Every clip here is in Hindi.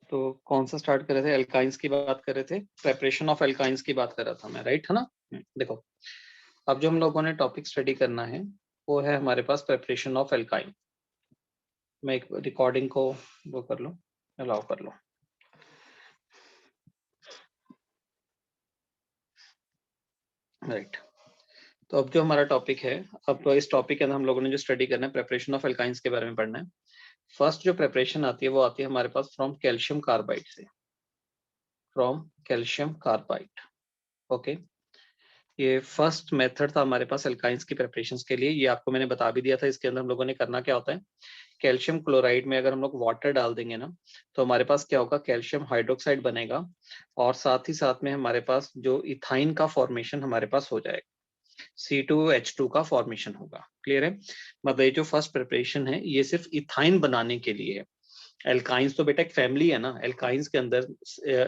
तो कौन सा स्टार्ट कर रहे थे? एल्काइंस की बात कर रहे थे, प्रेपरेशन ऑफ एल्काइंस की बात कर रहा था मैं, राइट है ना। देखो, अब जो हम लोगों ने टॉपिक स्टडी करना है वो है हमारे पास प्रेपरेशन ऑफ एल्काइन। मैं एक रिकॉर्डिंग को वो कर लो, अलाउ कर लो। राइट, तो अब जो हमारा टॉपिक है, अब तो इस टॉपिक के अंदर हम लोगों ने जो स्टडी करना है प्रेपरेशन ऑफ एल्काइंस के बारे में पढ़ना है। फर्स्ट जो प्रेपरेशन आती है वो आती है हमारे पास फ्रॉम कैल्शियम कार्बाइड से, फ्रॉम कैल्शियम कार्बाइड। ओके, ये फर्स्ट मेथड था हमारे पास एल्काइंस की प्रिपरेशंस के लिए। ये आपको मैंने बता भी दिया था। इसके अंदर हम लोगों ने करना क्या होता है, कैल्शियम क्लोराइड में अगर हम लोग वाटर डाल देंगे ना, तो हमारे पास क्या होगा, कैल्शियम हाइड्रोक्साइड बनेगा और साथ ही साथ में हमारे पास जो इथाइन का फॉर्मेशन हमारे पास हो जाएगा, C2H2 का फॉर्मेशन होगा। क्लियर है? मतलब ये जो फर्स्ट प्रिपरेशन है ये सिर्फ इथाइन बनाने के लिए है। एल्काइंस तो बेटा एक फैमिली है ना, एल्काइंस के अंदर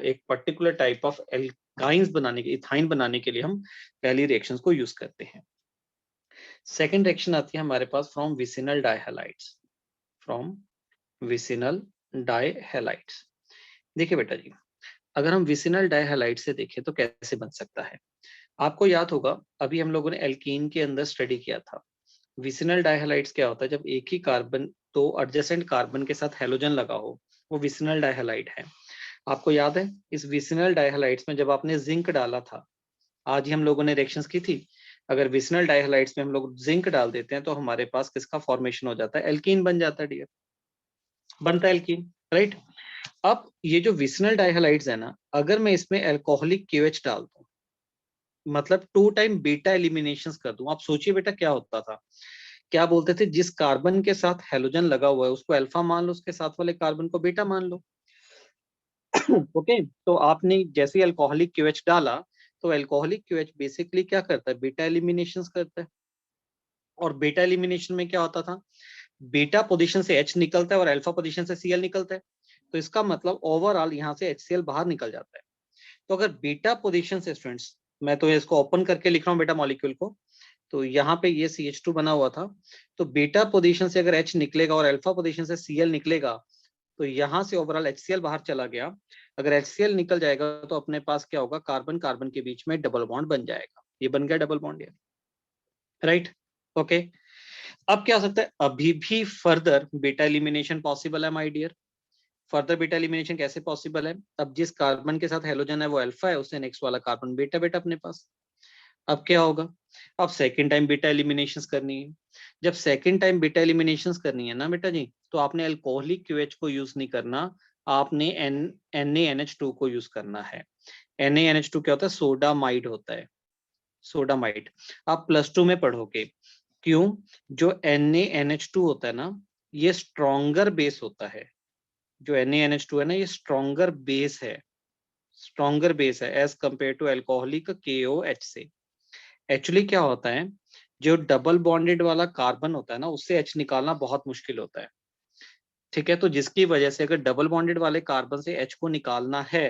एक पर्टिकुलर टाइप ऑफ एल्काइंस बनाने के, इथाइन बनाने के लिए हम पहली रिएक्शंस को यूज करते हैं। सेकंड रिएक्शन आती है हमारे पास फ्रॉम विसिनल डाइहैलाइड्स, फ्रॉम विसिनल डाइहैलाइड्स। देखिए बेटा जी, अगर हम विसिनल डाइहैलाइड से देखें तो कैसे बन सकता है, आपको याद होगा अभी हम लोगों ने एल्कीन के अंदर स्टडी किया था। विसिनल डाइहैलाइड्स क्या होता है, जब एक ही कार्बन तो एडजेसेंट कार्बन के साथ हेलोजन लगा हो, वो विसिनल डाइहैलाइड है। आपको याद है इस विसिनल डाइहैलाइड्स में जब आपने जिंक डाला था, आज ही हम लोगों ने रिएक्शंस की थी, अगर विसिनल डाइहैलाइड्स में हम लोग जिंक डाल देते हैं तो हमारे पास किसका फॉर्मेशन हो जाता है, एल्कीन बन जाता है डियर, बनता है एल्कीन, राइट। अब ये जो विसिनल डाइहैलाइड्स है ना, अगर मैं इसमें अल्कोहलिक क्यूएच डाल दूं, मतलब 2 टाइम बीटा एलिमिनेशन कर दूं, आप सोचिए बेटा क्या होता था। क्या बोलते थे, जिस कार्बन के साथ हेलोजन लगा हुआ है उसको अल्फा मान लो, उसके साथ वाले कार्बन को बीटा मान लो। ओके, तो आपने जैसे अल्कोहलिक क्यूएच डाला, तो अल्कोहलिक क्यूएच बेसिकली क्या करता है, बीटा एलिमिनेशन करता है। और बीटा एलिमिनेशन में क्या होता था, बीटा पोजीशन से H निकलता है और अल्फा पोजीशन से Cl निकलता है। तो इसका मतलब ओवरऑल यहाँ से HCl बाहर निकल जाता है। तो अगर बीटा पोजीशन से स्टूडेंट्स, मैं तो इसको ओपन करके लिख रहा हूँ बेटा मॉलिक्यूल को, तो यहाँ पे ये CH2 बना हुआ था, तो बीटा पोजीशन से अगर H निकलेगा और अल्फा पोजीशन से Cl निकलेगा, तो यहाँ से ओवरऑल HCl बाहर चला गया। अगर HCl निकल जाएगा तो अपने पास क्या होगा, कार्बन कार्बन के बीच में डबल बॉन्ड बन जाएगा। ये बन गया डबल बॉन्ड, राइट। ओके, अब क्या हो सकता है, अभी भी फर्दर बीटा एलिमिनेशन पॉसिबल है my dear. Further beta elimination कैसे पॉसिबल है, अब जिस कार्बन के साथ हेलोजन है वो अल्फा है, उससे नेक्स्ट वाला कार्बन बीटा बेटा अपने पास। अब क्या होगा, अब सेकंड टाइम बीटा एलिमिनेशंस करनी है। जब सेकंड टाइम बीटा एलिमिनेशंस करनी है ना बेटा जी, तो आपने अल्कोहलिक क्यूएच को यूज नहीं करना, आपने NaNH2 को यूज करना है। NaNH2 क्या होता है, सोडामाइड होता है, सोडामाइड। आप +2 में पढ़ोगे। क्यों, जो NaNH2 होता है ना, ये स्ट्रॉन्गर बेस होता है। जो NaNH2 है ना, ये स्ट्रॉन्गर बेस है, स्ट्रॉन्गर बेस है as compare to alcoholic KOH से। एक्चुअली क्या होता है, जो डबल बॉन्डेड वाला कार्बन होता है ना, उससे H निकालना बहुत मुश्किल होता है। ठीक है, तो जिसकी वजह से अगर डबल बॉन्डेड वाले कार्बन से H को निकालना है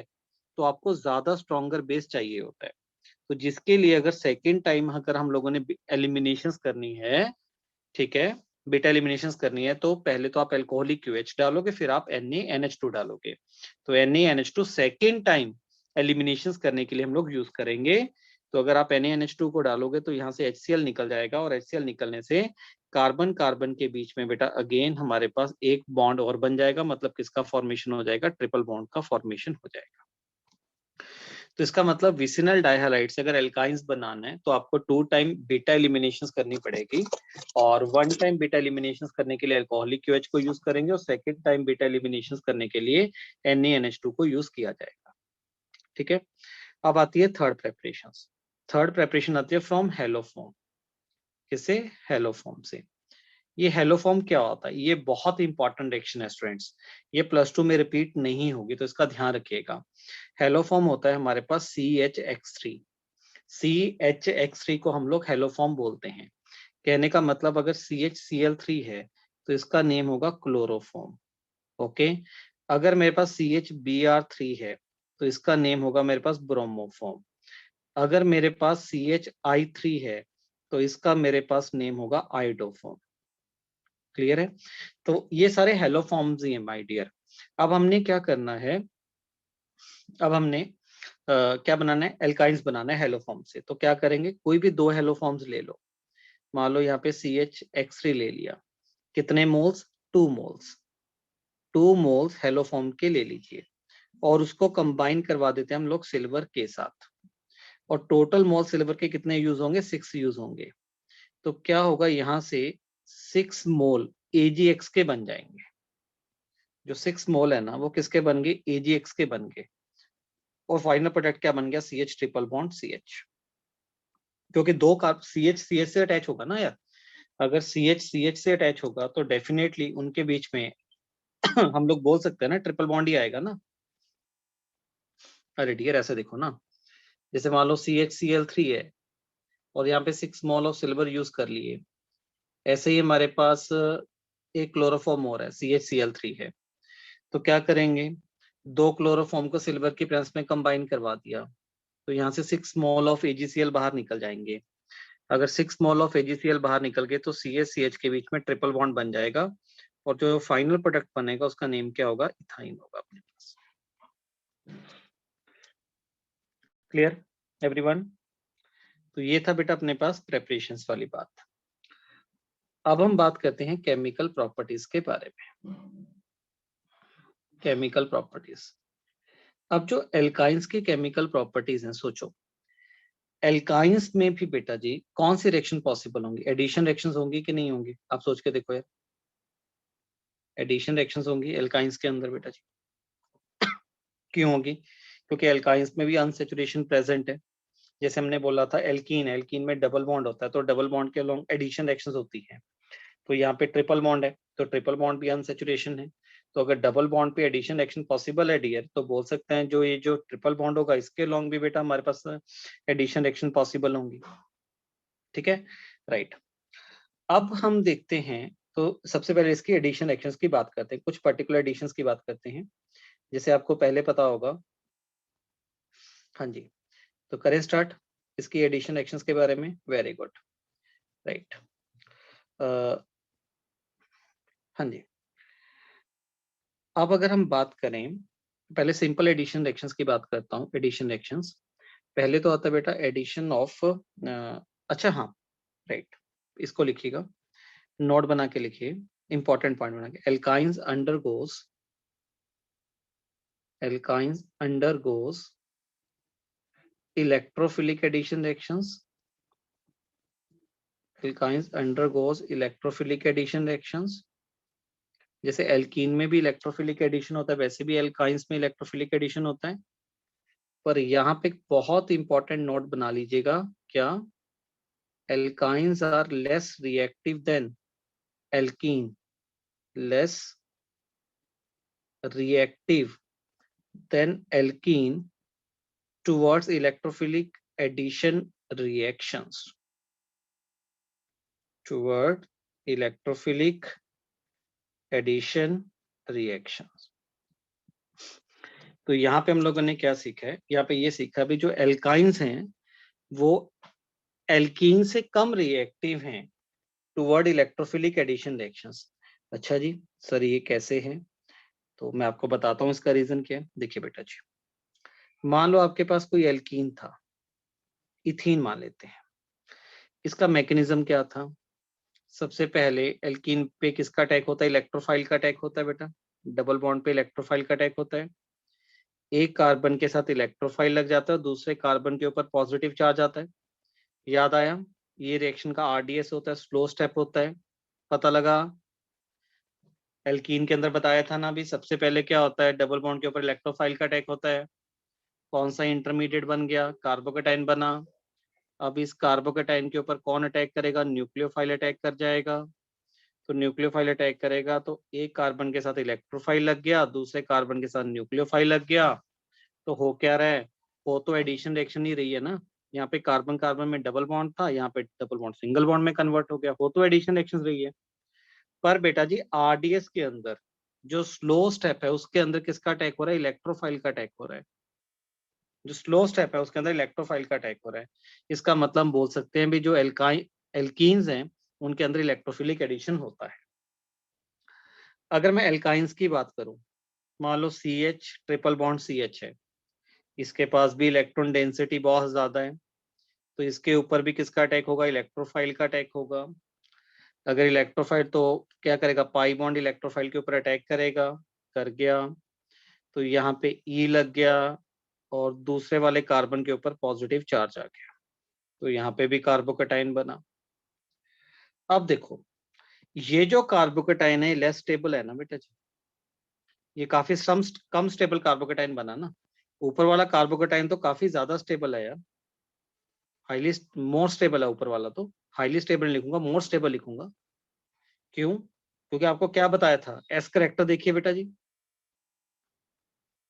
तो आपको ज्यादा स्ट्रॉन्गर बेस चाहिए होता है। तो जिसके लिए अगर सेकेंड टाइम अगर हम लोगों ने एलिमिनेशन करनी है, ठीक है, बीटा एलिमिनेशन करनी है, तो पहले तो आप अल्कोहलिक क्यूएच डालोगे, फिर आप NaNH2 डालोगे। तो NaNH2 सेकेंड टाइम एलिमिनेशन करने के लिए हम लोग यूज करेंगे। तो अगर आप NaNH2 को डालोगे तो यहाँ से HCl निकल जाएगा, और HCl निकलने से कार्बन कार्बन के बीच में बेटा अगेन हमारे पास एक बॉन्ड और बन जाएगा, मतलब किसका फॉर्मेशन हो जाएगा, ट्रिपल बॉन्ड का फॉर्मेशन हो जाएगा। तो इसका मतलब विसिनल डाइहैलाइड से अगर एल्काइंस बनाना है तो आपको 2 टाइम बीटा एलिमिनेशन करनी पड़ेगी, और 1 टाइम बीटा एलिमिनेशन करने के लिए अल्कोहलिक क्यूएच को यूज करेंगे, और सेकंड टाइम बीटा एलिमिनेशन करने के लिए NaNH2 को यूज किया जाएगा। ठीक है, अब आती है थर्ड प्रेपरेशन। थर्ड प्रेपरेशन आती है फ्रॉम हेलोफॉर्म। किससे, हेलोफॉर्म से। ये हेलोफॉर्म क्या होता है, ये बहुत इंपॉर्टेंट रिएक्शन है स्टूडेंट्स, ये +2 में रिपीट नहीं होगी, तो इसका ध्यान रखिएगा। हेलोफॉर्म होता है हमारे पास CHX3। CHX3 को हम लोग हेलोफॉर्म बोलते हैं। कहने का मतलब अगर CHCl3 है तो इसका नेम होगा क्लोरोफॉर्म। ओके, अगर मेरे पास CHBr3 है तो इसका नेम होगा मेरे पास ब्रोमोफॉर्म। अगर मेरे पास CHI3 है तो इसका मेरे पास नेम होगा आइडोफॉर्म। क्लियर है? तो ये सारे हेलोफॉर्म्स ही हैं माय डियर। अब हमने क्या करना है, अब हमने क्या बनाना है, एल्काइंस बनाना है हेलोफॉर्म से। तो क्या करेंगे, कोई भी दो हेलोफॉर्म्स ले लो, मान लो यहाँ पे CH ले लिया, कितने मोल्स, 2 मोल्स, 2 मोल्स हेलोफॉर्म के ले लीजिए और उसको कंबाइन करवा देते हैं हम लोग सिल्वर के साथ, और टोटल मोल सिल्वर के कितने यूज होंगे, 6 यूज होंगे। तो क्या होगा, यहाँ से 6 मोल AgX के बन जाएंगे। जो 6 मोल है ना वो किसके बन गए, AgX के बन गए, और फाइनल प्रोडक्ट क्या बन गया, CH ट्रिपल बॉन्ड CH। क्योंकि दो कार्ब CH CH से अटैच होगा ना यार, अगर CH CH से अटैच होगा तो डेफिनेटली उनके बीच में हम लोग बोल सकते हैं ना ट्रिपल बॉन्ड ही आएगा ना। अरे डियर ऐसे देखो ना, जैसे मान लो CHCl3 है और यहाँ पे 6 मोल ऑफ सिल्वर यूज कर लिए, ऐसे ही हमारे पास एक क्लोरोफॉर्म और है CHCl3 है। तो क्या करेंगे, दो क्लोरोफॉर्म को सिल्वर की प्रेजेंस में कंबाइन करवा दिया, तो यहाँ से 6 मोल ऑफ AgCl बाहर निकल जाएंगे। अगर 6 मोल ऑफ AgCl बाहर निकल गए तो CH के बीच में ट्रिपल बॉन्ड बन जाएगा, और जो फाइनल प्रोडक्ट बनेगा उसका नेम क्या होगा, इथाइन होगा अपने पास। Clear everyone? तो ये था बेटा अपने पास प्रेपरेशंस वाली बात। अब हम बात करते हैं केमिकल प्रॉपर्टीज के बारे में। केमिकल प्रॉपर्टीज, अब जो एल्काइंस की केमिकल प्रॉपर्टीज हैं, सोचो एल्काइंस में भी बेटा जी कौन सी रिएक्शन पॉसिबल होंगी, एडिशन रिएक्शंस होंगी कि नहीं होंगी, आप सोच के देखो यार, एडिशन रिएक्शंस होंगी एल्काइंस के अंदर बेटा जी। क्यों होगी, क्योंकि एल्काइंस में भी अनसैचुरेशन प्रेजेंट है। जैसे हमने बोला था एल्कीन, एल्कीन में डबल बॉन्ड होता है, तो डबल बॉन्ड के अलोंग एडिशन रिएक्शंस होती है। तो यहाँ पे ट्रिपल बॉन्ड है, तो ट्रिपल बॉन्ड भी अनसैचुरेशन है। तो अगर डबल बॉन्ड पे एडिशन रिएक्शन पॉसिबल है डियर, तो बोल सकते हैं जो ये जो ट्रिपल बॉन्ड होगा इसके अलोंग भी बेटा हमारे पास एडिशन रिएक्शन पॉसिबल होंगी। ठीक है, राइट। अब हम देखते हैं, तो सबसे पहले इसकी एडिशन रिएक्शंस की बात करते हैं, कुछ पर्टिकुलर एडिशंस की बात करते हैं, जैसे आपको पहले पता होगा। हाँ जी, तो करें स्टार्ट इसकी एडिशन रिएक्शंस के बारे में। Very good, right. हाँ जी, अब अगर हम बात करें, पहले सिंपल एडिशन रिएक्शंस की बात करता हूँ। एडिशन रिएक्शंस पहले तो आता है बेटा एडिशन ऑफ, अच्छा हाँ राइट, इसको लिखिएगा, नोट बना के लिखिए, इंपॉर्टेंट पॉइंट बना के, alkynes undergoes electrophilic addition reactions, alkynes undergoes electrophilic addition reactions. जैसे एल्कीन में भी इलेक्ट्रोफिलिक एडिशन होता है, वैसे भी एल्काइंस में इलेक्ट्रोफिलिक एडिशन होता है। पर यहाँ पे एक बहुत इंपॉर्टेंट नोट बना लीजिएगा, क्या, alkynes are less reactive than alkene, less reactive than alkene towards electrophilic addition reactions, toward electrophilic addition reactions। तो यहाँ पे हम लोगों ने क्या सीखा है, यहाँ पे ये सीखा भी जो एल्काइंस हैं वो एल्कीन से कम रिएक्टिव हैं टुवर्ड इलेक्ट्रोफिलिक एडिशन रिएक्शंस। अच्छा जी सर ये कैसे है, तो मैं आपको बताता हूँ इसका रीजन क्या है। देखिए बेटा जी, मान लो आपके पास कोई एल्कीन था, इथीन मान लेते हैं, इसका मैकेनिज्म क्या था, सबसे पहले एल्कीन पे किसका अटैक होता है, इलेक्ट्रोफाइल का अटैक होता है बेटा, डबल बॉन्ड पे इलेक्ट्रोफाइल का अटैक होता है। एक कार्बन के साथ इलेक्ट्रोफाइल लग जाता है, दूसरे कार्बन के ऊपर पॉजिटिव चार्ज आता है। याद आया, ये रिएक्शन का RDS होता है, स्लो स्टेप होता है। पता लगा, एल्कीन के अंदर बताया था ना, भी सबसे पहले क्या होता है, डबल बॉन्ड के ऊपर इलेक्ट्रोफाइल का अटैक होता है, कौन सा इंटरमीडिएट बन गया, कार्बोकेटाइन बना। अब इस कार्बोकेटाइन के ऊपर कौन अटैक करेगा, न्यूक्लियोफाइल अटैक कर जाएगा। तो न्यूक्लियोफाइल अटैक करेगा तो एक कार्बन के साथ इलेक्ट्रोफाइल लग गया, दूसरे कार्बन के साथ न्यूक्लियोफाइल लग गया। तो हो क्या रहा है, वो तो एडिशन रिएक्शन ही रही है ना, यहाँ पे कार्बन कार्बन में डबल बॉन्ड था, यहाँ पे डबल बॉन्ड सिंगल बॉन्ड में कन्वर्ट हो गया, वो तो एडिशन रिएक्शन रही है। पर बेटा जी RDS के अंदर जो स्लो स्टेप है उसके अंदर किसका अटैक हो रहा है, इलेक्ट्रोफाइल का अटैक हो रहा है। जो स्लो स्टेप है उसके अंदर इलेक्ट्रोफाइल का अटैक हो रहा है। इसका मतलब हम बोल सकते हैं भी जो एल्कीन्स हैं उनके अंदर इलेक्ट्रोफिलिक एडिशन होता है। अगर मैं एल्काइंस की बात करूं, मान लो CH ट्रिपल बॉन्ड CH है, इसके पास भी इलेक्ट्रॉन डेंसिटी बहुत ज्यादा है, तो इसके ऊपर भी किसका अटैक होगा, इलेक्ट्रोफाइल का अटैक होगा। अगर इलेक्ट्रोफाइल तो क्या करेगा, पाई बॉन्ड इलेक्ट्रोफाइल के ऊपर अटैक करेगा, कर गया, तो यहाँ पे E लग गया और दूसरे वाले कार्बन के ऊपर पॉजिटिव चार्ज आ गया, तो यहाँ पे भी कार्बोकेटाइन बना। अब देखो ये जो कार्बोकेटाइन है लेस स्टेबल है ना बेटा जी, ये काफी कम स्टेबल कार्बोकेटाइन बना ना। ऊपर वाला कार्बोकेटाइन तो काफी ज्यादा स्टेबल है यार, हाईली मोर स्टेबल है ऊपर वाला, तो हाईली स्टेबल लिखूंगा, मोर स्टेबल लिखूंगा। क्यों? क्योंकि आपको क्या बताया था, एस करेक्टर देखिए बेटा जी,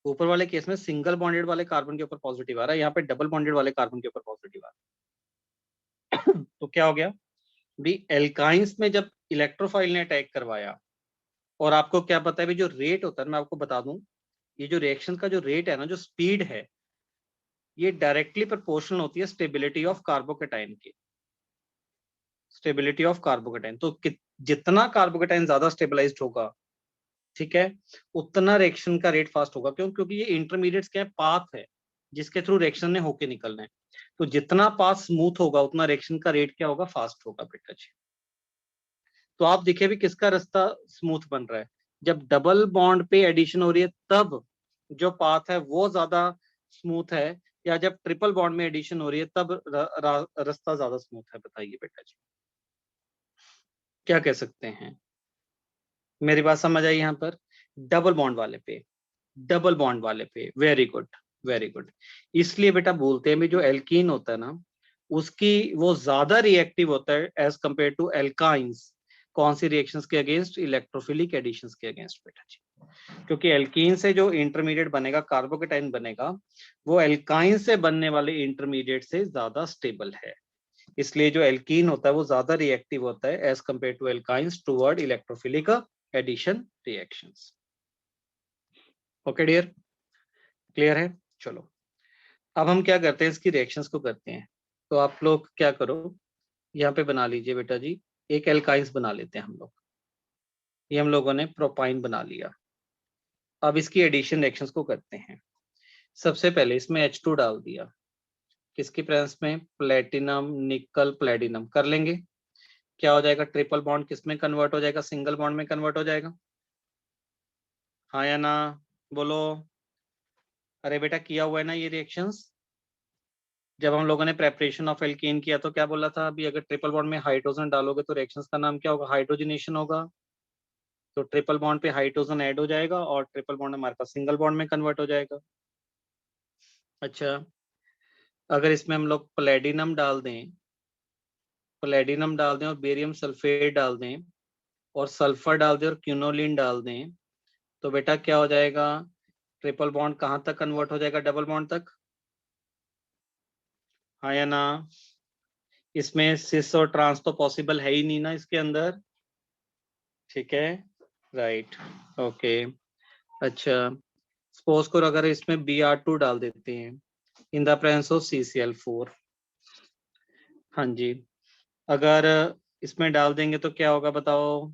ऊपर वाले केस में सिंगल बॉन्डेड वाले कार्बन के ऊपर पॉजिटिव आ रहा है, यहाँ पे डबल बॉन्डेड वाले कार्बन के ऊपर पॉजिटिव आ रहा है। तो क्या हो गया भी, एल्काइंस में जब इलेक्ट्रोफाइल ने अटैक करवाया, और आपको क्या पता है भी जो रेट होता है, मैं आपको बता दूं, ये जो रिएक्शन का जो रेट है ना, जो स्पीड है, ये डायरेक्टली प्रोपोर्शनल होती है स्टेबिलिटी ऑफ कार्बोकेटाइन की, स्टेबिलिटी ऑफ कार्बोकेटाइन। तो जितना कार्बोकेटाइन ज्यादा स्टेबलाइज्ड होगा, ठीक है, उतना रिएक्शन का रेट फास्ट होगा। क्यों? क्योंकि ये इंटरमीडिएट्स क्या है, पाथ है जिसके थ्रू रिएक्शन ने होके निकलना है। तो जितना पाथ स्मूथ होगा उतना रिएक्शन का रेट क्या होगा, फास्ट होगा बेटा जी। तो आप देखिए भी किसका रास्ता स्मूथ बन रहा है, जब डबल बॉन्ड पे एडिशन हो रही है तब जो पाथ है वो ज्यादा स्मूथ है, या जब ट्रिपल बॉन्ड में एडिशन हो रही है तब रास्ता ज्यादा स्मूथ है? बताइए बेटा जी, क्या कह सकते हैं? मेरी बात समझ आई यहाँ पर? डबल बॉन्ड वाले पे, डबल बॉन्ड वाले पे, वेरी गुड, वेरी गुड। इसलिए बेटा बोलते हैं भी जो एल्कीन होता है ना, उसकी वो ज्यादा रिएक्टिव होता है एज कंपेयर टू एल्काइंस। कौन सी रिएक्शंस के अगेंस्ट? इलेक्ट्रोफिलिक एडिशंस के अगेंस्ट बेटा जी। क्योंकि एल्कीन से जो इंटरमीडिएट बनेगा, कार्बोकेटाइन बनेगा, वो एल्काइन से बनने वाले इंटरमीडिएट से ज्यादा स्टेबल है। इसलिए जो एल्कीन होता है वो ज्यादा रिएक्टिव होता है as compare to alkynes toward electrophilic addition reactions. Okay dear, clear है? चलो अब हम क्या करते हैं, इसकी रिएक्शंस को करते हैं। तो आप लोग क्या करो, यहाँ पे बना लीजिए बेटा जी, एक एल्काइंस बना लेते हैं हम लोग। ये हम लोगों ने प्रोपाइन बना लिया। अब इसकी एडिशन रिएक्शंस को करते हैं। सबसे पहले इसमें H2 डाल दिया, किसकी प्रेजेंस में? प्लेटिनम निकल प्लेटिनम। कर लेंगे, क्या हो जाएगा, ट्रिपल बॉन्ड किस में कन्वर्ट हो जाएगा, सिंगल बॉन्ड में कन्वर्ट हो जाएगा। हाँ या ना, बोलो। अरे बेटा किया हुआ है ना ये रिएक्शंस, जब हम लोगों ने प्रेपरेशन ऑफ एल्कीन किया तो क्या बोला था अभी, अगर ट्रिपल बॉन्ड में हाइड्रोजन डालोगे तो रिएक्शंस का नाम क्या होगा, हाइड्रोजनेशन होगा। तो ट्रिपल बॉन्ड पे हाइड्रोजन ऐड हो जाएगा और ट्रिपल बॉन्ड हमारे पास सिंगल बॉन्ड में कन्वर्ट हो जाएगा। अच्छा, अगर इसमें हम लोग प्लेटिनम डाल दें, प्लेटिनम डाल दें और बेरियम सल्फेट डाल दें और सल्फर डाल दें और क्यूनोलिन डाल दें, तो बेटा क्या हो जाएगा, ट्रिपल बॉन्ड कहाँ तक कन्वर्ट हो जाएगा, डबल बॉन्ड तक। हाँ या ना? इसमें सिस और ट्रांस तो पॉसिबल है ही नहीं ना इसके अंदर, ठीक है, राइट, ओके। अच्छा, सपोज करो अगर इसमें Br2 डाल देते हैं in the presence of CCl4, हाँ जी, अगर इसमें डाल देंगे तो क्या होगा बताओ,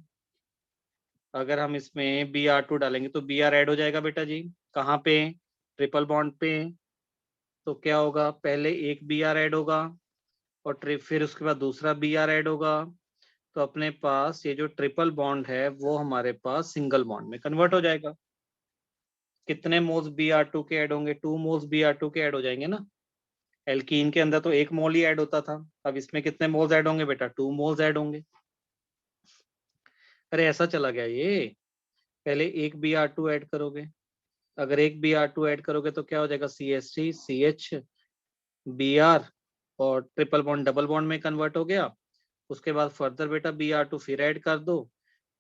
अगर हम इसमें Br2 डालेंगे तो Br ऐड हो जाएगा बेटा जी, कहाँ पे, ट्रिपल बॉन्ड पे। तो क्या होगा, पहले एक Br ऐड होगा और फिर उसके बाद दूसरा Br ऐड होगा, तो अपने पास ये जो ट्रिपल बॉन्ड है वो हमारे पास सिंगल बॉन्ड में कन्वर्ट हो जाएगा। कितने मोल्स Br2 के ऐड होंगे, 2 मोल्स Br2 के ऐड हो जाएंगे ना। एल्कीन के अंदर तो 1 मोल ही ऐड होता था, अब इसमें कितने मोल्स ऐड होंगे बेटा, 2 मोल्स ऐड होंगे। अरे ऐसा चला गया ये, पहले एक Br2 ऐड करोगे, अगर एक Br2 ऐड करोगे तो क्या हो जाएगा, CH3 CH Br और ट्रिपल बॉन्ड डबल बॉन्ड में कन्वर्ट हो गया। उसके बाद फर्दर बेटा Br2 फिर ऐड कर दो,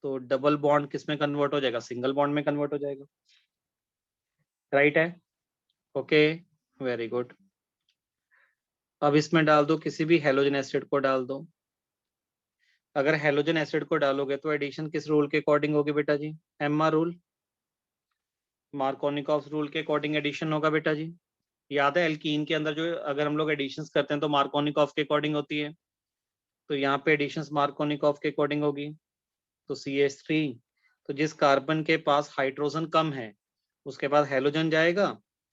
तो डबल बॉन्ड किस में कन्वर्ट हो जाएगा, सिंगल बॉन्ड में कन्वर्ट हो जाएगा, राइट है, ओके, वेरी गुड। अब इसमें डाल दो किसी भी हेलोजन एसिड को डाल दो। अगर हेलोजन एसिड को डालोगे तो एडिशन किस रूल के अकॉर्डिंग होगी बेटा जी, एम्मा रूल, मार्कोनिकॉफ रूल के अकॉर्डिंग एडिशन होगा बेटा जी। याद है एल्कीन के अंदर जो अगर हम लोग एडिशंस करते हैं तो मार्कोनिकॉफ के अकॉर्डिंग होती है, तो यहाँ पे एडिशंस मार्कोनिकॉफ के अकॉर्डिंग होगी। तो CH3, तो जिस कार्बन के पास हाइड्रोजन कम है उसके बाद हेलोजन जाएगा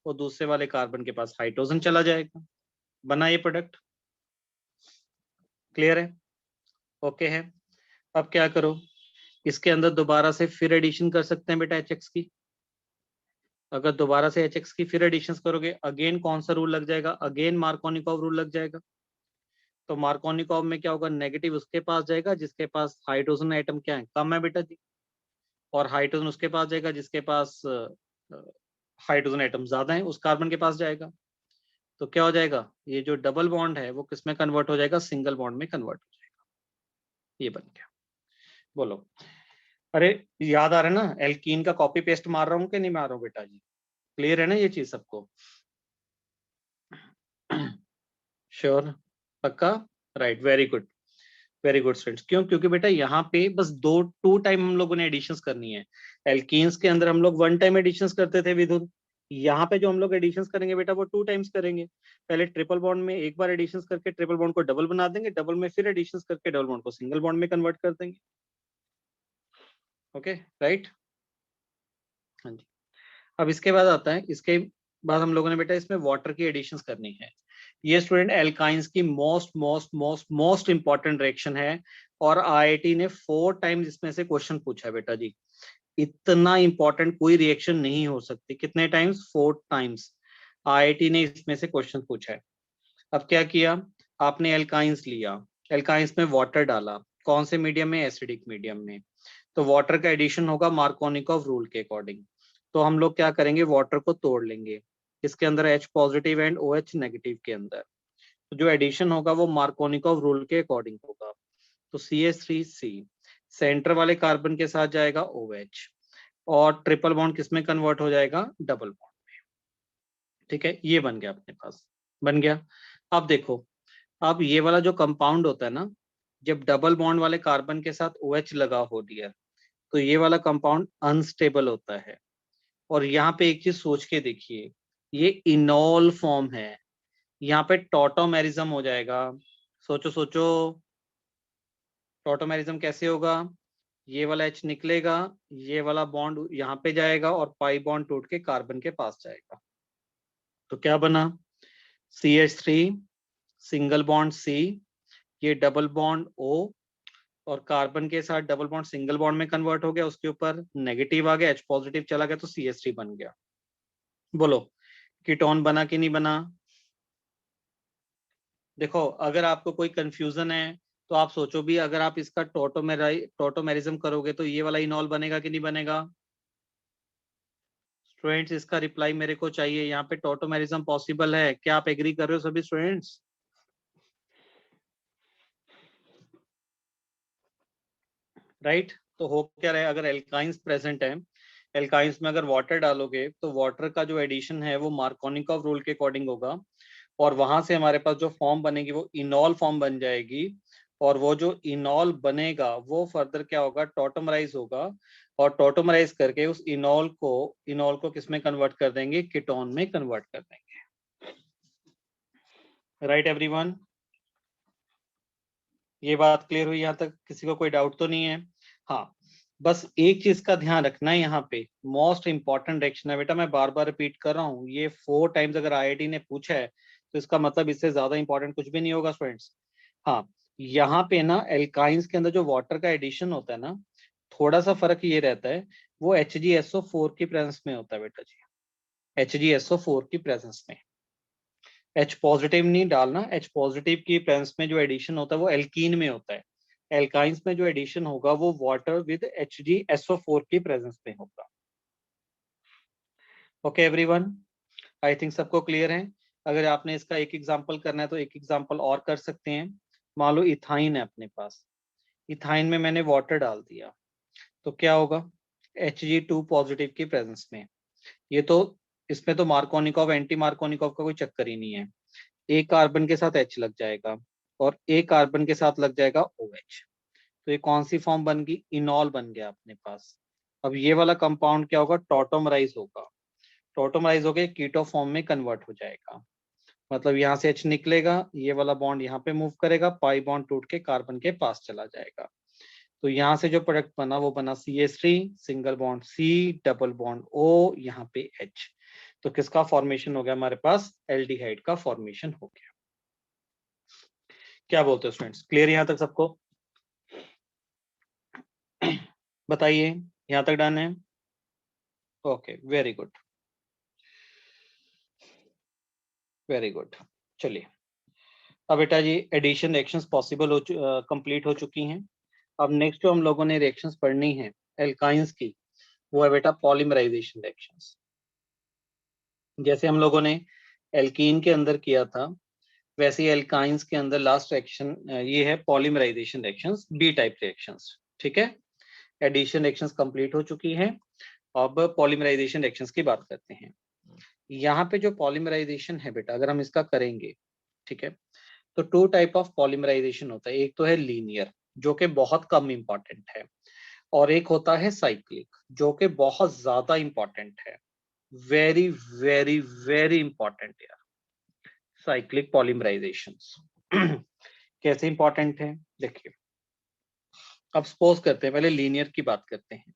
और दूसरे वाले कार्बन के पास हाइड्रोजन चला जाएगा, बना ये प्रोडक्ट। क्लियर है? ओके है। अब क्या करो, इसके अंदर दोबारा से फिर एडिशन कर सकते हैं बेटा HX की। अगर दोबारा से HX की फिर एडिशन करोगे, अगेन कौन सा रूल लग जाएगा? अगेन मार्कोनिकॉव रूल लग जाएगा। तो मार्कोनिकॉव में क्या होगा? नेगेटिव उसके पास जाएगा जिसके पास हाइड्रोजन एटम क्या है, कम है बेटा जी, और हाइड्रोजन उसके पास जाएगा जिसके पास हाइड्रोजन एटम ज्यादा है, उस कार्बन के पास जाएगा। तो क्या हो जाएगा? ये जो डबल बॉन्ड है वो किस में कन्वर्ट हो जाएगा? सिंगल बॉन्ड में कन्वर्ट हो जाएगा। ये बन गया। बोलो। अरे याद आ रहा है ना, एल्कीन का कॉपी पेस्ट मार रहा हूँ कि नहीं मार रहा हूँ बेटा जी? क्लियर है ना ये चीज सबको? श्योर? पक्का? Right, very good, very good students. क्यों? क्योंकि बेटा यहाँ पे बस टू टाइम हम लोगों ने एडिशंस करनी है। एल्कीन्स के अंदर हम लोग वन टाइम एडिशंस करते थे विधुर, यहाँ पे जो हम लोग एडिशंस करेंगे बेटा वो टू टाइम्स करेंगे। पहले ट्रिपल बॉन्ड में एक बार एडिशंस करके ट्रिपल बॉन्ड को डबल बना देंगे, डबल में फिर एडिशंस करके डबल बॉन्ड को सिंगल बॉन्ड में कन्वर्ट कर देंगे। Okay, right? हाँ जी। अब इसके बाद आता है, इसके बाद हम लोगों ने बेटा इसमें वाटर की एडिशंस करनी है। ये स्टूडेंट एल्काइंस की most most most most important reaction है, और आईआईटी ने 4 टाइम्स इसमें से क्वेश्चन पूछा है बेटा जी। इतना इंपॉर्टेंट कोई रिएक्शन नहीं हो सकती। कितने टाइम्स? 4 टाइम्स आईआईटी ने इसमें से क्वेश्चन पूछा है। अब क्या किया आपने? एल्काइंस लिया, एल्काइंस में वाटर डाला, कौन से मीडियम में? एसिडिक मीडियम में। तो वाटर का एडिशन होगा मार्कोनिकॉव रूल के अकॉर्डिंग। तो हम लोग क्या करेंगे? वाटर को तोड़ लेंगे, इसके अंदर H positive and OH negative के अंदर। तो जो एडिशन होगा वो मार्कोनिकॉव रूल के अकॉर्डिंग होगा। तो CH3C सेंटर वाले कार्बन के साथ जाएगा OH, और ट्रिपल बॉन्ड किस में कन्वर्ट हो जाएगा? Double bond. ठीक है, ये बन गया अपने पास, बन गया। अब देखो, अब ये वाला जो कंपाउंड होता है ना, जब डबल बॉन्ड वाले कार्बन के साथ OH लगा हो दिया तो ये वाला कंपाउंड अनस्टेबल होता है। और यहाँ पे एक चीज सोच के देखिए, ये इनॉल फॉर्म है, यहाँ पे टॉटोमेरिज्म हो जाएगा। सोचो सोचो, टॉटोमेरिज्म कैसे होगा? ये वाला H निकलेगा, ये वाला बॉन्ड यहाँ पे जाएगा और पाई बॉन्ड टूट के कार्बन के पास जाएगा। तो क्या बना? CH3 सिंगल बॉन्ड C, ये डबल बॉन्ड O, और कार्बन के साथ डबल बॉन्ड सिंगल बॉन्ड में कन्वर्ट हो गया, उसके ऊपर नेगेटिव आ गया, H पॉजिटिव चला गया, तो CH3 बन गया। बोलो, कीटोन बना कि नहीं बना? देखो, अगर आपको कोई कंफ्यूजन है तो आप सोचो भी, अगर आप इसका टोटोमेरिज्म करोगे तो ये वाला इनॉल बनेगा कि नहीं बनेगा? स्टूडेंट्स इसका रिप्लाई मेरे को चाहिए। यहाँ पे टोटोमेरिज्म पॉसिबल है क्या? आप एग्री कर रहे हो सभी स्टूडेंट्स? राइट? तो हो क्या रहा है, अगर एल्काइंस प्रेजेंट है, एल्काइंस में अगर वाटर डालोगे तो वाटर का जो एडिशन है वो मार्कोनिकॉव रूल के अकॉर्डिंग होगा, और वहां से हमारे पास जो फॉर्म बनेगी वो इनॉल फॉर्म बन जाएगी। और वो जो इनॉल बनेगा वो फर्दर क्या होगा? टॉटोमराइज होगा, और टॉटोमराइज करके उस इनॉल को किस में कन्वर्ट कर देंगे? कीटोन में कन्वर्ट कर देंगे। Right everyone? ये बात क्लियर हुई? यहाँ तक किसी को कोई डाउट तो नहीं है? हाँ, बस एक चीज का ध्यान रखना है, यहाँ पे मोस्ट इंपॉर्टेंट रिएक्शन है बेटा, मैं बार बार रिपीट कर रहा हूँ, ये 4 टाइम्स अगर आईआईटी ने पूछा है तो इसका मतलब इससे ज्यादा इंपॉर्टेंट कुछ भी नहीं होगा स्टूडेंट्स। हाँ, यहाँ पे ना एल्काइंस के अंदर जो वाटर का एडिशन होता है ना, थोड़ा सा फर्क ये रहता है, वो HgSO4 की प्रेजेंस में होता है बेटा जी, HgSO4 की प्रेजेंस में। H पॉजिटिव नहीं डालना, H पॉजिटिव की प्रेजेंस में जो एडिशन होता है वो एल्कीन में होता है। एल्काइंस में जो एडिशन होगा वो वाटर विद HgSO4 की प्रेजेंस में होगा। ओके एवरीवन, आई थिंक सबको क्लियर है। अगर आपने इसका एक एग्जांपल करना है तो एक एग्जांपल और कर सकते हैं। मान लो इथाइन है अपने पास, इथाइन में मैंने वाटर डाल दिया तो क्या होगा? Hg2 पॉजिटिव की प्रेजेंस में। ये तो, इसमें तो मार्कोनिकॉव एंटी मार्कोनिकॉव का कोई चक्कर ही नहीं है। एक कार्बन के साथ H लग जाएगा और एक कार्बन के साथ लग जाएगा OH। तो ये कौन सी फॉर्म बन गई? इनॉल बन गया अपने पास। अब ये वाला कंपाउंड क्या होगा? टॉटोमराइज होगा, टॉटोमराइज होकर कीटो फॉर्म में कन्वर्ट हो जाएगा। मतलब यहाँ से H निकलेगा, ये वाला बॉन्ड यहाँ पे मूव करेगा, पाई बॉन्ड टूट के कार्बन के पास चला जाएगा। तो यहाँ से जो प्रोडक्ट बना वो बना CH3 single bond C double bond O, यहाँ पे H। तो किसका फॉर्मेशन हो गया हमारे पास? एल्डिहाइड का फॉर्मेशन हो गया। क्या बोलते हो स्टूडेंट्स, क्लियर यहाँ तक सबको? बताइए, यहाँ तक डन है? Okay, very good, very good. चलिए, अब बेटा जी एडिशन रिएक्शंस पॉसिबल हो कंप्लीट हो चुकी हैं। अब नेक्स्ट जो हम लोगों ने रिएक्शंस पढ़नी है एल्काइंस की, वो है बेटा पॉलीमराइजेशन रिएक्शंस। जैसे हम लोगों ने एल्कीन के अंदर किया था, वैसे ही एल्काइंस के अंदर लास्ट रिएक्शन ये है polymerisation reactions, B type reactions. ठीक है, एडिशन रिएक्शंस कंप्लीट हो चुकी हैं। अब पॉलीमराइजेशन रिएक्शंस की बात करते हैं। यहाँ पे जो पॉलीमराइजेशन है बेटा, अगर हम इसका करेंगे, ठीक है, तो टू टाइप ऑफ पॉलीमराइजेशन होता है। एक तो है लीनियर, जो कि बहुत कम इंपॉर्टेंट है, और एक होता है साइक्लिक, जो कि बहुत ज्यादा इंपॉर्टेंट है। वेरी वेरी वेरी इंपॉर्टेंट यार, साइक्लिक पॉलीमराइजेशंस। कैसे इंपॉर्टेंट है देखिए। अब सपोज करते हैं, पहले लीनियर की बात करते हैं।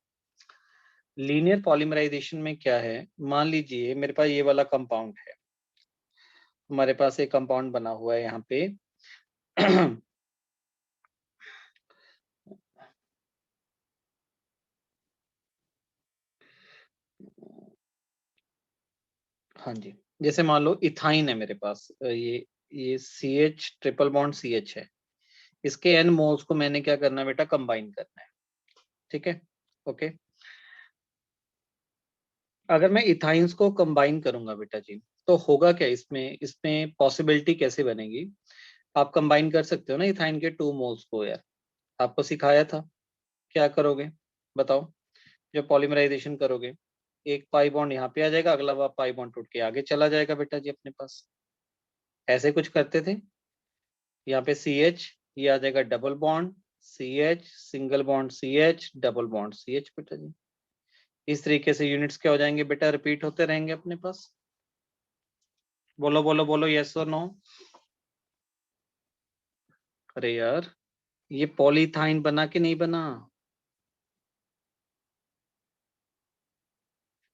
लीनियर पॉलीमराइजेशन में क्या है, मान लीजिए मेरे पास ये वाला कंपाउंड है, हमारे पास एक कंपाउंड बना हुआ है यहाँ पे। हाँ जी, जैसे मान लो इथाइन है मेरे पास, ये CH ट्रिपल बॉन्ड CH है। इसके N मोल्स को मैंने क्या करना है बेटा, कंबाइन करना है। ठीक है, ओके। अगर मैं इथाइंस को कंबाइन करूंगा बेटा जी, तो होगा क्या इसमें, इसमें पॉसिबिलिटी कैसे बनेगी? आप कंबाइन कर सकते हो ना इथाइन के 2 मोल्स को यार, आपको सिखाया था। क्या करोगे बताओ? जब पॉलीमराइजेशन करोगे, एक पाई बॉन्ड यहाँ पे आ जाएगा, अगला पाई बॉन्ड टूट के आगे चला जाएगा बेटा जी अपने पास। ऐसे कुछ करते थे। यहाँ पे CH, ये आ जाएगा double bond CH single bond CH double bond CH बेटा जी। इस तरीके से यूनिट्स क्या हो जाएंगे बेटा, रिपीट होते रहेंगे अपने पास। बोलो बोलो बोलो, यस और नो? अरे यार, ये पॉलीथाइन बना कि नहीं बना?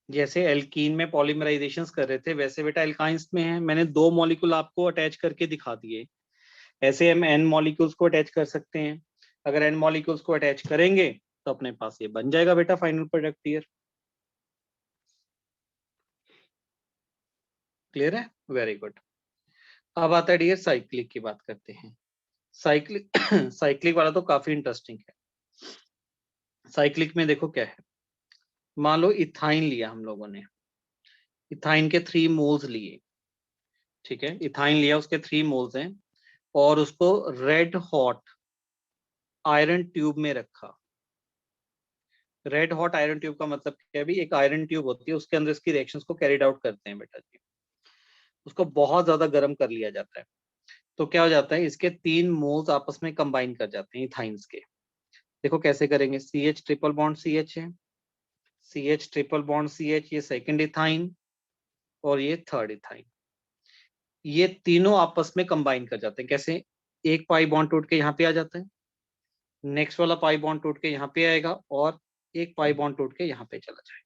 जैसे एल्कीन में पॉलीमराइजेशंस कर रहे थे, वैसे बेटा एल्काइंस में है। मैंने 2 मॉलिक्यूल आपको अटैच करके दिखा दिए। ऐसे हम n मॉलिक्यूल्स को अटैच कर सकते हैं। अगर n मॉलिक्यूल्स को अटैच करेंगे तो अपने पास ये बन जाएगा बेटा फाइनल प्रोडक्ट ईयर। क्लियर है? Very good. अब आता है डियर साइक्लिक की बात करते हैं। साइक्लिक साइक्लिक वाला तो काफी इंटरेस्टिंग है। साइक्लिक में देखो क्या है, मान लो इथाइन लिया हम लोगों ने, इथाइन के 3 मोल्स लिए। ठीक है, इथाइन लिया, उसके 3 मोल्स हैं, और उसको रेड हॉट आयरन ट्यूब में रखा। रेड हॉट आयरन ट्यूब का मतलब क्या है? भी एक आयरन ट्यूब होती है, उसके अंदर इसकी रिएक्शंस को कैरिड आउट करते हैं बेटा जी। उसको बहुत ज्यादा गर्म कर लिया जाता है, तो क्या हो जाता है, इसके 3 मोल्स आपस में कंबाइन कर जाते हैं इथाइंस के। देखो कैसे करेंगे, CH ट्रिपल बॉन्ड CH है, CH ट्रिपल बॉन्ड CH, ये सेकंड इथाइन और ये थर्ड इथाइन। ये तीनों आपस में कंबाइन कर जाते हैं। कैसे? एक पाई बॉन्ड टूट के यहाँ पे आ जाता है, नेक्स्ट वाला पाई बॉन्ड टूट के यहाँ पे आएगा, और एक पाई बॉन्ड टूट के यहाँ पे चला जाएगा।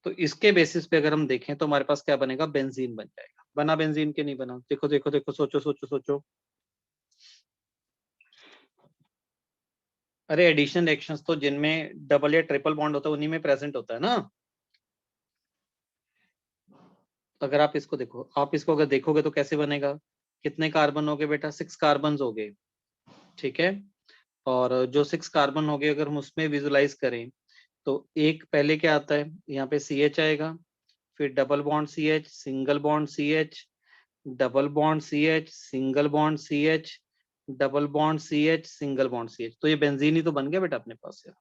तो इसके बेसिस पे अगर हम देखें तो हमारे पास क्या बनेगा, बेंजीन बन जाएगा। बना बेंजीन के नहीं बना? देखो देखो देखो, सोचो सोचो सोचो। अरे एडिशन रिएक्शंस तो जिनमें डबल या ट्रिपल बॉन्ड होता है उन्हीं में प्रेजेंट होता है ना। अगर आप इसको देखो, आप इसको अगर देखोगे तो कैसे बनेगा? कितने कार्बन हो गए बेटा? 6 कार्बन हो गए। ठीक है, और जो 6 कार्बन हो गए अगर हम उसमें विजुलाइज करें, तो एक पहले क्या आता है, यहाँ पे CH आएगा, फिर double bond CH single bond CH double bond CH single bond CH double bond CH single bond CH। तो ये बेंजीन ही तो बन गया बेटा अपने पास यार।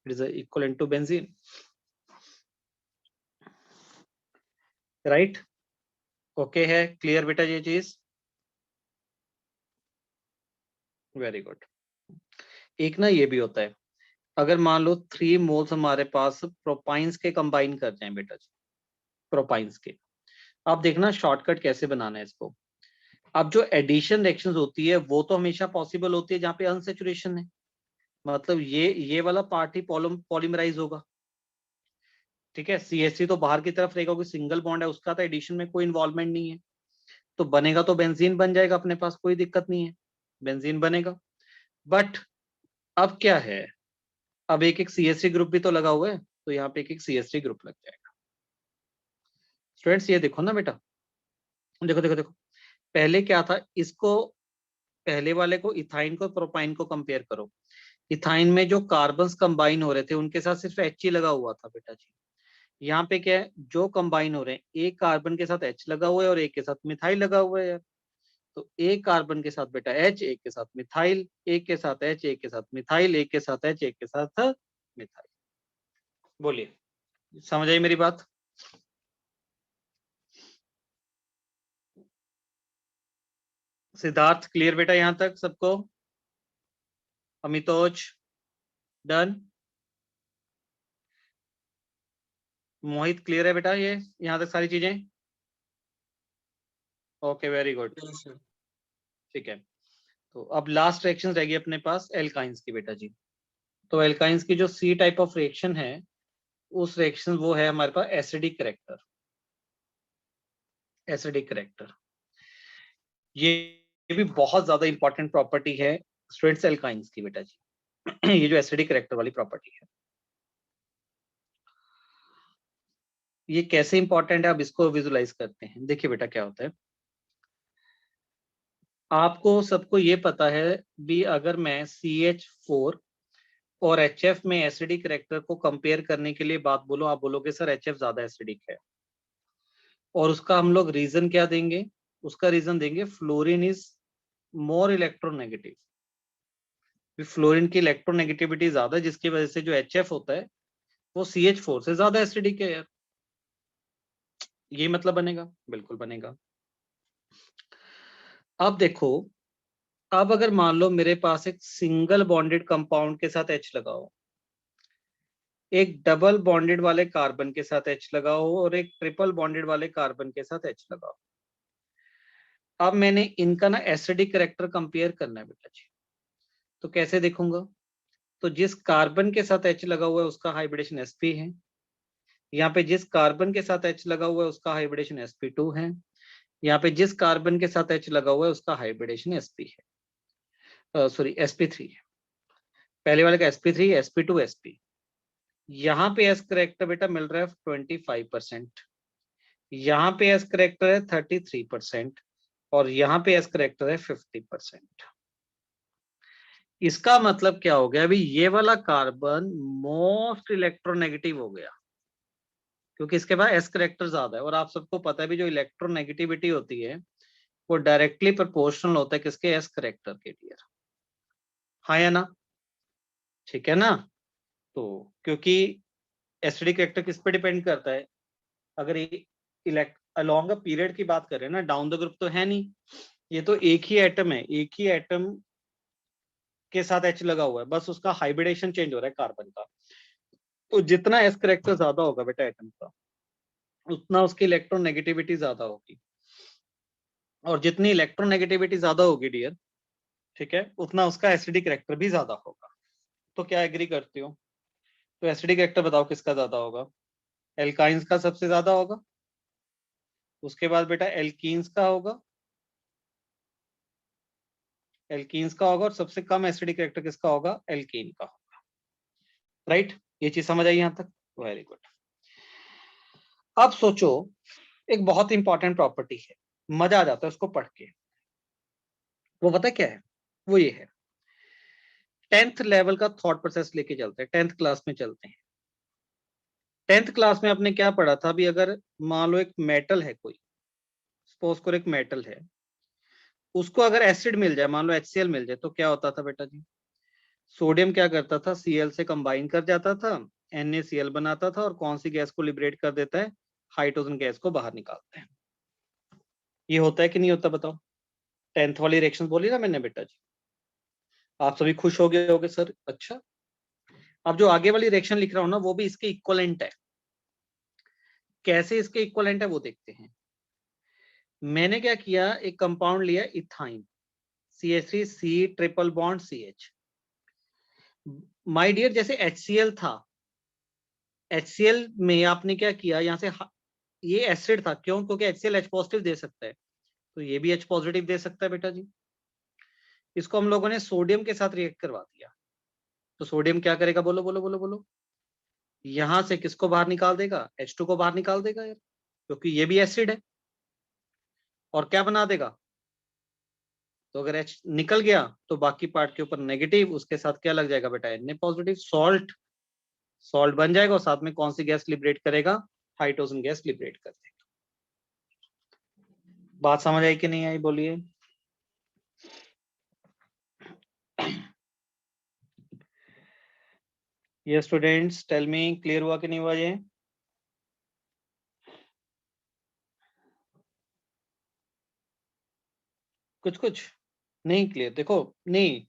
It is equal to benzene, right? Okay है, क्लियर बेटा ये चीज? Very good. एक ना ये भी होता है, अगर मान लो 3 मोल्स हमारे पास प्रोपाइंस के कंबाइन कर जाएं बेटा जी, प्रोपाइंस के। आप देखना शॉर्टकट कैसे बनाना है इसको। अब जो एडिशन रिएक्शंस होती है वो तो हमेशा पॉसिबल होती है जहाँ पे अनसेचुरेशन है। मतलब ये वाला पार्ट ही पॉलीमराइज होगा, ठीक है। CH3 तो बाहर की तरफ रहेगा क्योंकि सिंगल बॉन्ड है उसका, तो एडिशन में कोई इन्वॉल्वमेंट नहीं है, तो बनेगा तो बेंजीन बन जाएगा अपने पास, कोई दिक्कत नहीं है, बेंजीन बनेगा। बट अब क्या है, अब एक एक CH3 ग्रुप भी तो लगा हुआ है, तो यहाँ पे एक एक CH3 ग्रुप लग जाएगा। स्टूडेंट्स ये देखो ना बेटा, देखो देखो देखो, पहले क्या था, इसको पहले वाले को इथाइन को प्रोपाइन को कंपेयर करो। इथाइन में जो कार्बन्स कंबाइन हो रहे थे उनके साथ सिर्फ H ही लगा हुआ था बेटा जी। यहाँ पे क्या है, जो कंबाइन हो रहे हैं एक कार्बन के साथ H लगा हुआ है और एक के साथ मिथाइल लगा हुआ है यार। तो एक कार्बन के साथ बेटा H, एक के साथ मिथाइल, एक के साथ H, एक के साथ मिथाइल, एक के साथ H, एक के साथ मिथाइल। बोलिए, समझ आई मेरी बात? सिद्धार्थ क्लियर बेटा यहां तक सबको? अमितोज डन? मोहित क्लियर है बेटा ये यहां तक सारी चीजें? ओके वेरी गुड, ठीक है। तो अब लास्ट रिएक्शन रहेगी अपने पास एल्काइंस की बेटा जी। तो एल्काइंस की जो सी टाइप ऑफ रिएक्शन है, उस रिएक्शन वो है हमारे पास एसिडिक करेक्टर। एसिडिक करेक्टर ये भी बहुत ज्यादा इंपॉर्टेंट प्रॉपर्टी है स्टूडेंट्स एल्काइंस की बेटा जी। ये जो एसिडिक करेक्टर वाली प्रॉपर्टी है, ये कैसे इंपॉर्टेंट है, अब इसको विजुलाइज करते हैं। देखिए बेटा क्या होता है, आपको सबको ये पता है भी, अगर मैं CH4 और HF में एसिडिक करेक्टर को कंपेयर करने के लिए बात बोलो, आप बोलोगे सर HF ज्यादा एसिडिक है, और उसका हम लोग रीजन क्या देंगे? उसका रीजन देंगे fluorine is more electronegative. Fluorine की इलेक्ट्रोनेगेटिविटी ज्यादा है, जिसकी वजह से जो HF होता है वो CH4 से ज्यादा एसिडिक है यार। ये मतलब बनेगा, बिल्कुल बनेगा। अब देखो, अब अगर मान लो मेरे पास एक सिंगल बॉन्डेड कंपाउंड के साथ H लगाओ, एक डबल बॉन्डेड वाले कार्बन के साथ H लगाओ, और एक ट्रिपल बॉन्डेड वाले कार्बन के साथ H लगाओ। अब मैंने इनका ना एसिडिक करेक्टर कंपेयर करना है बेटा जी। तो कैसे देखूंगा? तो जिस कार्बन के साथ H लगा हुआ है उसका हाइब्रिडेशन sp है, यहाँ पे जिस कार्बन के साथ H लगा हुआ है उसका हाइब्रिडेशन sp2 है, यहाँ पे जिस कार्बन के साथ H लगा हुआ है उसका हाइब्रिडेशन sp है, सॉरी sp3 है। पहले वाले का sp3, sp2, sp। यहाँ पे S करेक्टर बेटा मिल रहा है 25%, यहाँ पे S करेक्टर है 33%, और यहाँ पे S करेक्टर है 50%। इसका मतलब क्या हो गया, अभी ये वाला कार्बन मोस्ट इलेक्ट्रोनेगेटिव हो गया, क्योंकि इसके पास S करेक्टर ज्यादा है। और आप सबको पता है भी, जो इलेक्ट्रोनेगेटिविटी होती है वो डायरेक्टली प्रोपोर्शनल होता है किसके? S करेक्टर के डियर। हाँ या ना? ठीक है ना? तो क्योंकि एसिडिक करेक्टर किस पे डिपेंड करता है? अगर इलेक्ट अलोंग अ पीरियड की बात करें ना, डाउन द ग्रुप तो है नहीं, ये तो एक ही एटम है, एक ही एटम के साथ H लगा हुआ है, बस उसका हाइब्रिडेशन चेंज हो रहा है कार्बन का। तो जितना S करेक्टर ज्यादा होगा बेटा एटम का, उतना उसकी इलेक्ट्रोनेगेटिविटी ज्यादा होगी, और जितनी इलेक्ट्रोनेगेटिविटी ज्यादा होगी डियर, ठीक है, उतना उसका एसिडिक करेक्टर भी ज्यादा होगा। तो क्या एग्री करते हो? तो एसिडिक करेक्टर बताओ किसका ज्यादा होगा? एल्काइंस का सबसे ज्यादा होगा, उसके बाद बेटा एल्कीन्स का होगा, एल्कीन्स का होगा, और सबसे कम एसिडिक करेक्टर किसका होगा? एल्कीन का होगा। राइट, ये चीज समझ आई यहां तक? Very good. अब सोचो, एक बहुत इंपॉर्टेंट प्रॉपर्टी है, मजा आ जाता है उसको पढ़ के। वो पता क्या है? वो ये है, 10th लेवल का थॉट प्रोसेस लेके चलते हैं, 10th क्लास में चलते हैं। 10th क्लास में आपने क्या पढ़ा था भी, अगर मान लो एक मेटल है कोई, सपोज करो एक मेटल है, उसको अगर एसिड मिल जाए, मान लो HCl मिल जाए, तो क्या होता था बेटा जी? सोडियम क्या करता था? Cl से कंबाइन कर जाता था, NaCl बनाता था, और कौन सी गैस को लिबरेट कर देता है? हाइड्रोजन गैस को बाहर निकालता है। ये होता है कि नहीं होता बताओ? 10th वाली रिएक्शन बोली ना मैंने बेटा जी, आप सभी खुश हो गए होगे सर, अच्छा। अब जो आगे वाली रिएक्शन लिख रहा हूं ना, वो भी इसके इक्वलेंट है। कैसे इसके इक्वलेंट है वो देखते हैं। मैंने क्या किया, एक कंपाउंड लिया ethyne, CH3 C triple bond CH। My dear, जैसे HCl था, HCl में आपने क्या किया, यहाँ से ये एसिड था, क्यों? क्योंकि HCl H पॉजिटिव दे सकता है, तो ये भी H पॉजिटिव दे सकता है बेटा जी। इसको हम लोगों ने सोडियम के साथ रिएक्ट करवा दिया, तो सोडियम क्या करेगा? बोलो बोलो बोलो बोलो। यहां से किसको बाहर निकाल देगा? H2 को बाहर निकाल देगा यार, क्योंकि ये भी एसिड है। और क्या बना देगा? तो अगर H निकल गया तो बाकी पार्ट के ऊपर नेगेटिव, उसके साथ क्या लग जाएगा बेटा? Na positive, salt. सॉल्ट बन जाएगा और साथ में कौन सी गैस लिबरेट करेगा? हाइड्रोजन गैस लिबरेट कर देगा। बात समझ आई कि नहीं आई? बोलिए। ये स्टूडेंट्स टेल मी, क्लियर हुआ कि नहीं हुआ ये? कुछ कुछ नहीं क्लियर? देखो, नहीं,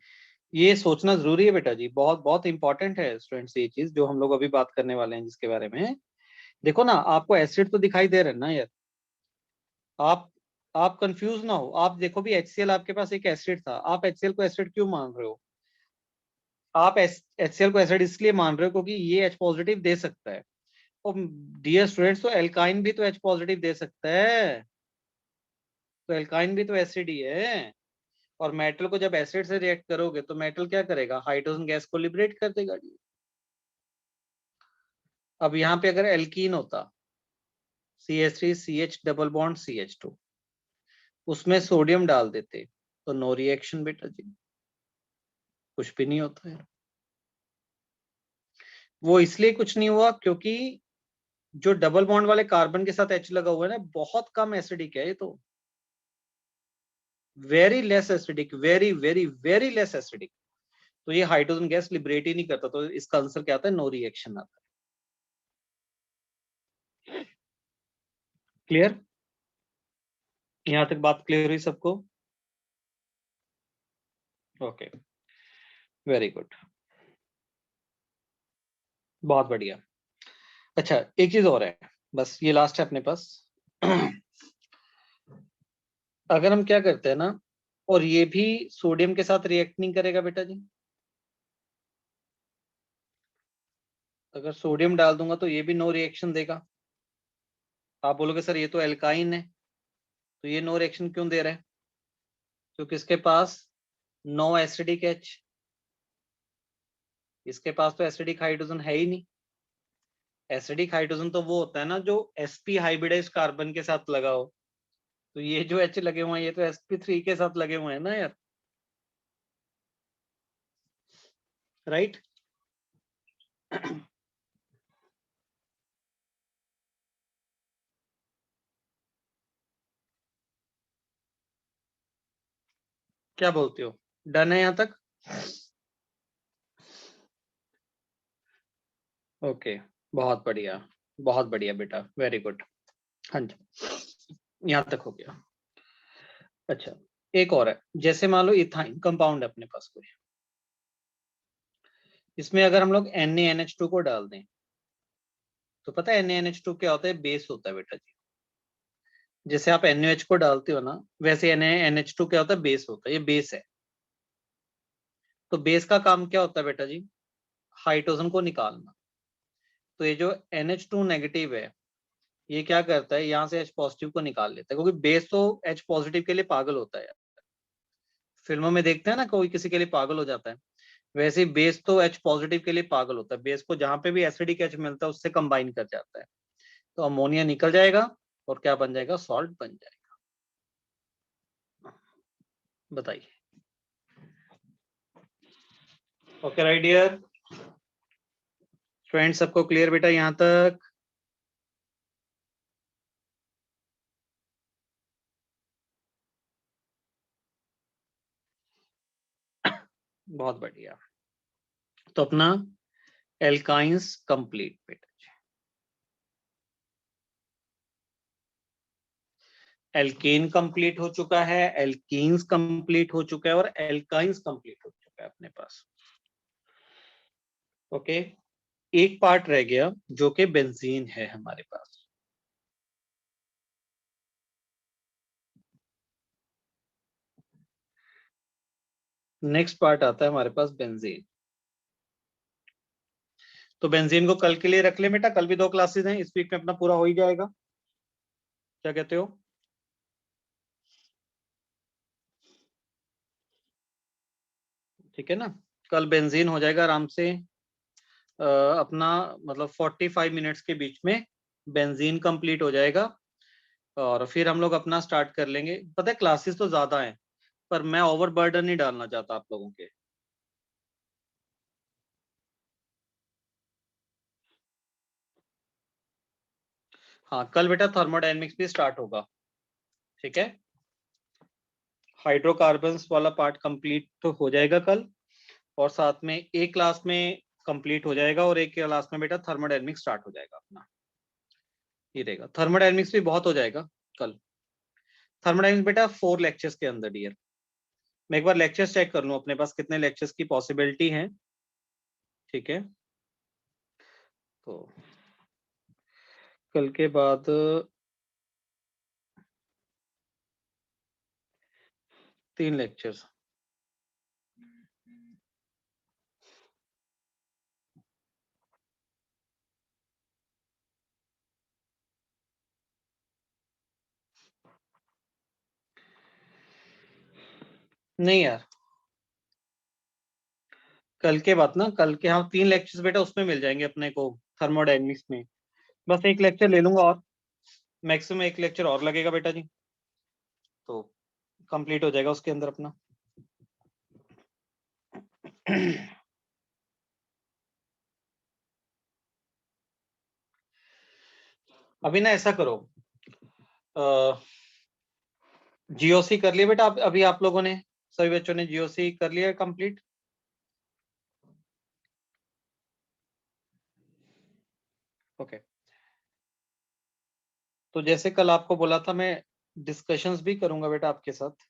ये सोचना जरूरी है बेटा जी, बहुत बहुत इंपॉर्टेंट है स्टूडेंट्स ये चीज जो हम लोग अभी बात करने वाले हैं जिसके बारे में। देखो ना, आपको एसिड तो दिखाई दे रहे हैं ना यार, आप आप कंफ्यूज ना हो। आप देखो भी, HCl आपके पास एक एसिड था, आप HCl को एसिड क्यों मान रहे हो? आप HCl को एसिड इसलिए मान रहे हो क्योंकि ये H पॉजिटिव दे सकता है। और डियर स्टूडेंट्स, तो एल्काइन भी तो H पॉजिटिव दे सकता है, तो एल्काइन भी तो एसिड ही है। और मेटल को जब एसिड से रिएक्ट करोगे तो मेटल क्या करेगा? हाइड्रोजन गैस को लिबरेट कर देगा। अब यहाँ पे अगर एल्कीन होता, CH3CH डबल बॉन्ड CH2, उसमें सोडियम डाल देते तो नो रिएक्शन बेटा जी, कुछ भी नहीं होता है। वो इसलिए कुछ नहीं हुआ क्योंकि जो डबल बॉन्ड वाले कार्बन के साथ H लगा हुआ है ना, बहुत कम एसिडिक है ये तो, very less acidic, very very very less acidic. तो ये हाइड्रोजन गैस लिबरेट ही नहीं करता, तो इसका आंसर क्या आता है? नो रिएक्शन आता है। क्लियर? यहां तक बात क्लियर हुई सबको? ओके, वेरी गुड, बहुत बढ़िया। अच्छा, एक चीज और है, बस ये लास्ट है अपने पास। अगर हम क्या करते हैं ना, और ये भी सोडियम के साथ रिएक्ट नहीं करेगा बेटा जी, अगर सोडियम डाल दूंगा तो ये भी नो रिएक्शन देगा। आप बोलोगे सर ये तो एल्काइन है, तो ये नो रिएक्शन क्यों दे रहा है? क्योंकि इसके पास नो एसिडिक H, इसके पास तो एसिडिक हाइड्रोजन है ही नहीं। एसिडिक हाइड्रोजन तो वो होता है ना जो sp हाइब्रिडाइज्ड कार्बन के साथ लगा हो, तो ये जो H लगे हुए हैं ये तो sp3 के साथ लगे हुए हैं ना यार, राइट? क्या बोलते हो? डन है यहाँ तक? ओके, बहुत बढ़िया, बहुत बढ़िया बेटा, वेरी गुड। हाँ जी, यहाँ तक हो गया। अच्छा, एक और है, जैसे मान लो इथाइन कंपाउंड है अपने पास कोई, इसमें अगर हम लोग NaNH2 को डाल दें, तो पता है NaNH2 क्या होता है? बेस होता है बेटा जी। जैसे आप NaOH को डालते हो ना, वैसे NaNH2 क्या होता है? बेस होता है, ये बेस है। तो बेस का काम क्या होता है बेटा जी? हाइड्रोजन को निकालना। तो ये जो NH2 नेगेटिव है, ये क्या करता है? यहाँ से H पॉजिटिव को निकाल लेता है, क्योंकि बेस तो H पॉजिटिव के लिए पागल होता है। फिल्मों में देखते हैं ना, कोई किसी के लिए पागल हो जाता है, वैसे ही बेस तो H पॉजिटिव के लिए पागल होता है। बेस को जहां पे भी एसिडिक H मिलता है उससे कंबाइन कर जाता है, तो अमोनिया निकल जाएगा और क्या बन जाएगा? सॉल्ट बन जाएगा। बताइए। ओके राइट डियर फ्रेंड्स, सबको क्लियर बेटा यहाँ तक? बहुत बढ़िया। तो अपना एल्काइंस कंप्लीट बेटा, एल्केन कंप्लीट हो चुका है, एल्कीन्स कंप्लीट हो चुका है और एल्काइंस कंप्लीट हो चुका है अपने पास। ओके, एक पार्ट रह गया जो कि बेंजीन है हमारे पास। नेक्स्ट पार्ट आता है हमारे पास बेंजीन। तो बेंजीन को कल के लिए रख ले बेटा, कल भी 2 क्लासेस हैं, इस वीक में अपना पूरा हो ही जाएगा। क्या कहते हो? ठीक है ना, कल बेंजीन हो जाएगा आराम से अपना, मतलब 45 मिनट्स के बीच में बेंजीन कंप्लीट हो जाएगा। और फिर हम लोग अपना स्टार्ट कर लेंगे। पता है क्लासेस तो ज्यादा हैं, पर मैं ओवर बर्डन नहीं डालना चाहता आप लोगों के। हाँ, कल बेटा थर्मोडायनेमिक्स भी स्टार्ट होगा। ठीक है, हाइड्रोकार्बन्स वाला पार्ट कंप्लीट तो हो जाएगा कल, और साथ में एक क्लास में कंप्लीट हो जाएगा, और एक क्लास में बेटा थर्मोडायनेमिक्स स्टार्ट हो जाएगा अपना। ये रहेगा, थर्मोडायनेमिक्स भी बहुत हो जाएगा कल। थर्मोडायनेमिक्स बेटा 4 लेक्चर्स के अंदर डियर। मैं एक बार लेक्चर्स चेक कर लूं अपने पास कितने लेक्चर्स की पॉसिबिलिटी है। ठीक है, तो कल के बाद तीन लेक्चर्स। नहीं यार, कल के बाद ना, कल के हाँ 3 लेक्चर्स बेटा उसमें मिल जाएंगे अपने को, थर्मोडायनेमिक्स में। बस एक लेक्चर ले लूंगा और, मैक्सिमम एक लेक्चर और लगेगा बेटा जी, तो कंप्लीट हो जाएगा उसके अंदर अपना। अभी ना ऐसा करो, जीओसी कर लिया बेटा अभी आप लोगों ने, सभी बच्चों ने जीओसी कर लिया कंप्लीट? ओके, तो जैसे कल आपको बोला था, मैं डिस्कशंस भी करूंगा बेटा आपके साथ।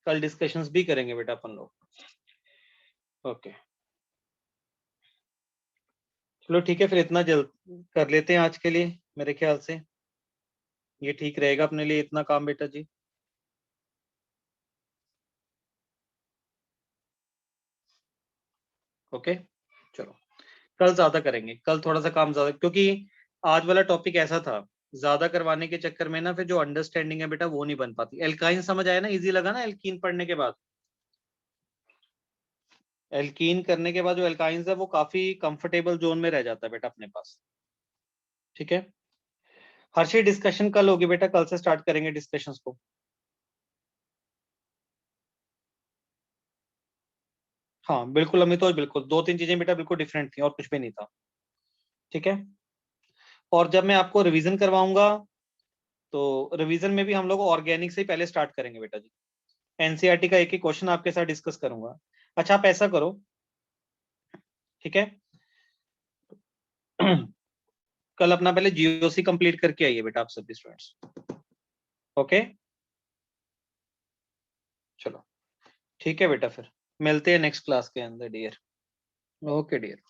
कल डिस्कशंस भी करेंगे बेटा अपन लोग। ओके, चलो ठीक है, फिर इतना जल्द कर लेते हैं आज के लिए, मेरे ख्याल से ये ठीक रहेगा अपने लिए, इतना काम बेटा जी। ओके, चलो कल ज्यादा करेंगे, कल थोड़ा सा काम ज्यादा, क्योंकि आज वाला टॉपिक ऐसा था, ज्यादा करवाने के चक्कर में ना फिर जो अंडरस्टैंडिंग है बेटा वो नहीं बन पाती। एल्काइन समझ आया ना, इजी लगा ना एल्कीन पढ़ने के बाद? एल्कीन करने के बाद जो एल्काइंस है वो काफी कंफर्टेबल जोन में रह जाता है बेटा अपने पास। ठीक है, हर्षी डिस्कशन कल होगी बेटा, कल से स्टार्ट करेंगे डिस्कशंस को। हाँ बिल्कुल अमितोष, बिल्कुल 2-3 चीजें बेटा बिल्कुल डिफरेंट थी और कुछ भी नहीं था। ठीक है, और जब मैं आपको रिवीजन करवाऊंगा, तो रिवीजन में भी हम लोग ऑर्गेनिक से ही पहले स्टार्ट करेंगे बेटा जी। एनसीईआरटी का एक एक क्वेश्चन आपके साथ डिस्कस करूंगा। अच्छा आप ऐसा करो, ठीक है, कल अपना पहले जीओसी कंप्लीट करके आइए बेटा आप सभी स्टूडेंट्स। ओके, चलो ठीक है बेटा, फिर मिलते हैं नेक्स्ट क्लास के अंदर डियर। Okay dear.